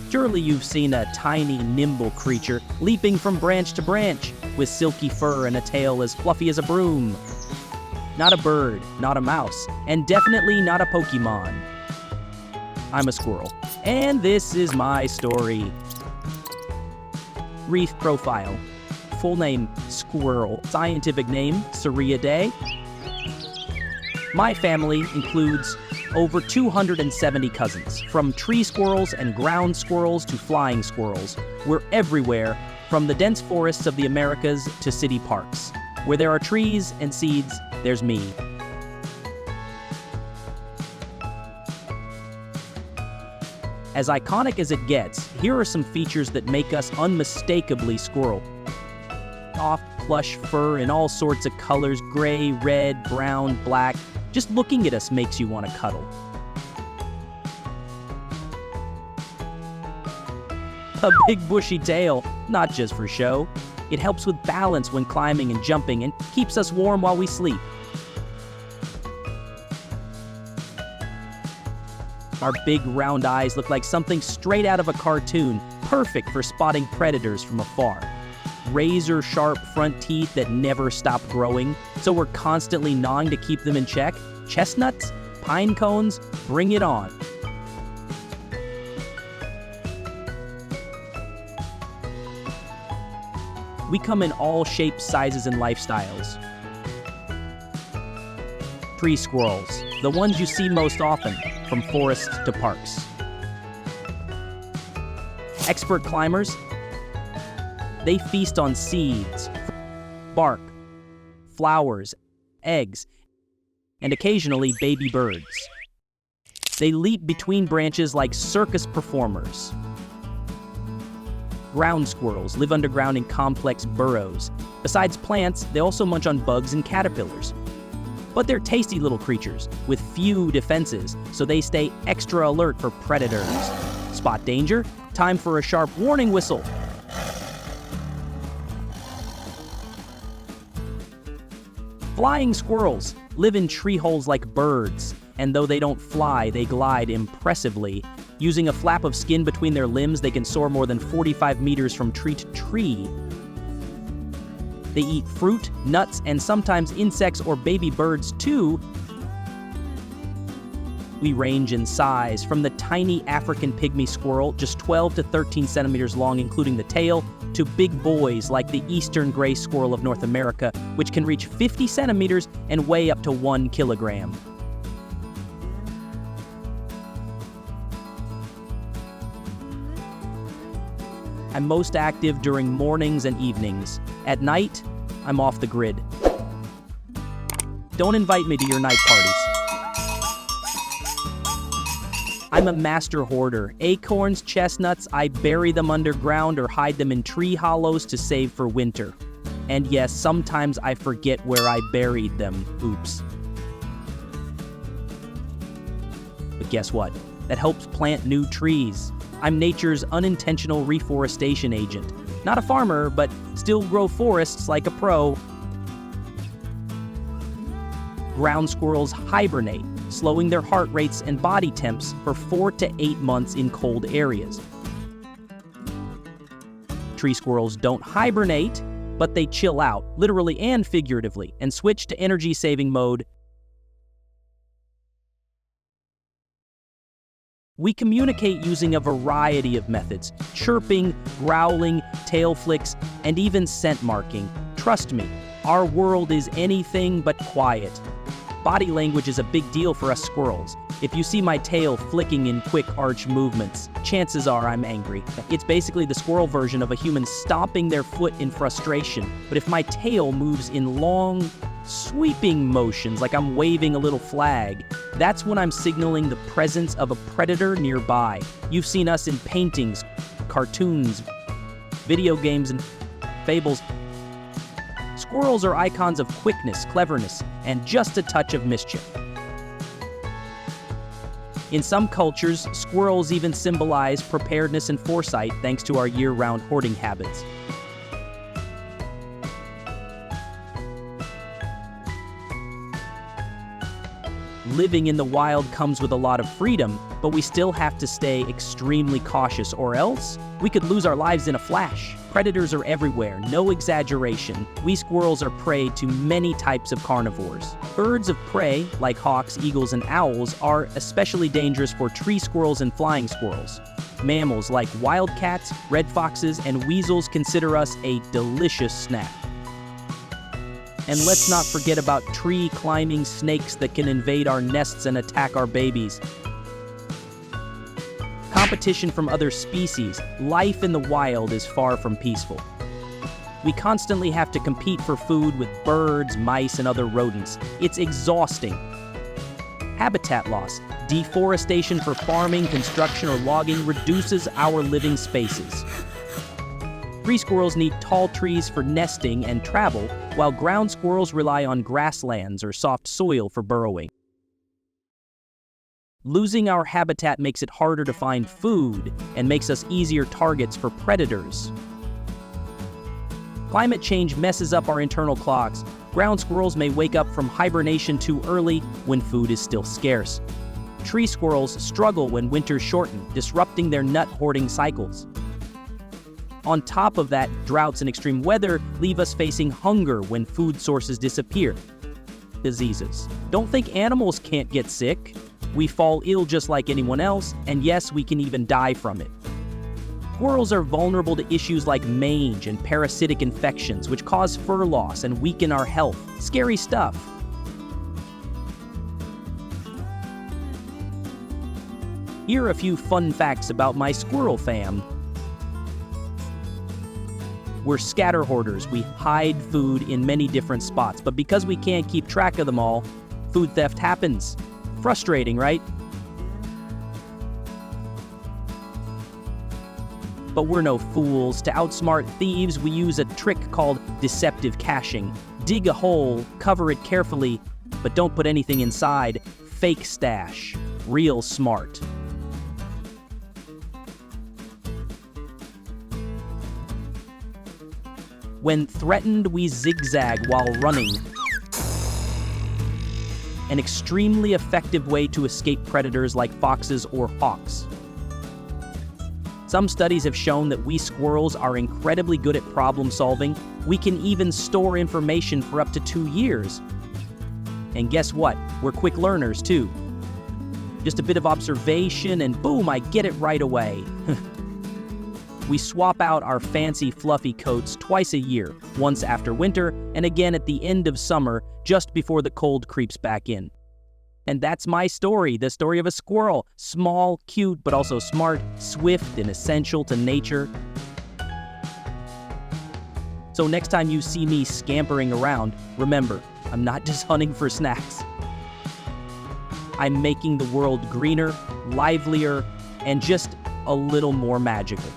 Surely you've seen a tiny, nimble creature leaping from branch to branch with silky fur and a tail as fluffy as a broom. Not a bird, not a mouse, and definitely not a Pokemon. I'm a squirrel, and this is my story. Reef profile. Full name, Squirrel. Scientific name, Seriidae. My family includes over 270 cousins, from tree squirrels and ground squirrels to flying squirrels. We're everywhere, from the dense forests of the Americas to city parks. Where there are trees and seeds, there's me. As iconic as it gets, here are some features that make us unmistakably squirrel. Soft, plush fur in all sorts of colors, gray, red, brown, black. Just looking at us makes you want to cuddle. A big bushy tail, not just for show. It helps with balance when climbing and jumping and keeps us warm while we sleep. Our big round eyes look like something straight out of a cartoon, perfect for spotting predators from afar. Razor-sharp front teeth that never stop growing, so we're constantly gnawing to keep them in check. Chestnuts, pine cones, bring it on. We come in all shapes, sizes, and lifestyles. Tree squirrels, the ones you see most often, from forests to parks. Expert climbers, they feast on seeds, bark, flowers, eggs, and occasionally baby birds. They leap between branches like circus performers. Ground squirrels live underground in complex burrows. Besides plants, they also munch on bugs and caterpillars. But they're tasty little creatures with few defenses, so they stay extra alert for predators. Spot danger? Time for a sharp warning whistle. Flying squirrels live in tree holes like birds, and though they don't fly, they glide impressively. Using a flap of skin between their limbs, they can soar more than 45 meters from tree to tree. They eat fruit, nuts, and sometimes insects or baby birds too. We range in size from the tiny African pygmy squirrel, just 12 to 13 centimeters long, including the tail, to big boys like the eastern gray squirrel of North America, which can reach 50 centimeters and weigh up to 1 kilogram. I'm most active during mornings and evenings. At night, I'm off the grid. Don't invite me to your night parties. I'm a master hoarder. Acorns, chestnuts, I bury them underground or hide them in tree hollows to save for winter. And yes, sometimes I forget where I buried them. Oops. But guess what? That helps plant new trees. I'm nature's unintentional reforestation agent. Not a farmer, but still grow forests like a pro. Ground squirrels hibernate, slowing their heart rates and body temps for 4 to 8 months in cold areas. Tree squirrels don't hibernate, but they chill out, literally and figuratively, and switch to energy-saving mode. We communicate using a variety of methods: chirping, growling, tail flicks, and even scent marking. Trust me, our world is anything but quiet. Body language is a big deal for us squirrels. If you see my tail flicking in quick arch movements, chances are I'm angry. It's basically the squirrel version of a human stomping their foot in frustration. But if my tail moves in long, sweeping motions, like I'm waving a little flag, that's when I'm signaling the presence of a predator nearby. You've seen us in paintings, cartoons, video games, and fables. Squirrels are icons of quickness, cleverness, and just a touch of mischief. In some cultures, squirrels even symbolize preparedness and foresight thanks to our year-round hoarding habits. Living in the wild comes with a lot of freedom, but we still have to stay extremely cautious, or else we could lose our lives in a flash. Predators are everywhere, no exaggeration. We squirrels are prey to many types of carnivores. Birds of prey, like hawks, eagles, and owls, are especially dangerous for tree squirrels and flying squirrels. Mammals like wildcats, red foxes, and weasels consider us a delicious snack. And let's not forget about tree-climbing snakes that can invade our nests and attack our babies. Competition from other species, life in the wild is far from peaceful. We constantly have to compete for food with birds, mice, and other rodents. It's exhausting. Habitat loss, deforestation for farming, construction, or logging reduces our living spaces. Tree squirrels need tall trees for nesting and travel, while ground squirrels rely on grasslands or soft soil for burrowing. Losing our habitat makes it harder to find food and makes us easier targets for predators. Climate change messes up our internal clocks. Ground squirrels may wake up from hibernation too early when food is still scarce. Tree squirrels struggle when winters shorten, disrupting their nut hoarding cycles. On top of that, droughts and extreme weather leave us facing hunger when food sources disappear. Diseases. Don't think animals can't get sick. We fall ill just like anyone else, and yes, we can even die from it. Squirrels are vulnerable to issues like mange and parasitic infections, which cause fur loss and weaken our health. Scary stuff. Here are a few fun facts about my squirrel fam. We're scatter hoarders. We hide food in many different spots, but because we can't keep track of them all, food theft happens. Frustrating, right? But we're no fools. To outsmart thieves, we use a trick called deceptive caching. Dig a hole, cover it carefully, but don't put anything inside. Fake stash. Real smart. When threatened, we zigzag while running. An extremely effective way to escape predators like foxes or hawks. Some studies have shown that we squirrels are incredibly good at problem solving. We can even store information for up to 2 years. And guess what? We're quick learners too. Just a bit of observation and boom, I get it right away. We swap out our fancy fluffy coats twice a year, once after winter and again at the end of summer, just before the cold creeps back in. And that's my story, the story of a squirrel. Small, cute, but also smart, swift, and essential to nature. So next time you see me scampering around, remember, I'm not just hunting for snacks. I'm making the world greener, livelier, and just a little more magical.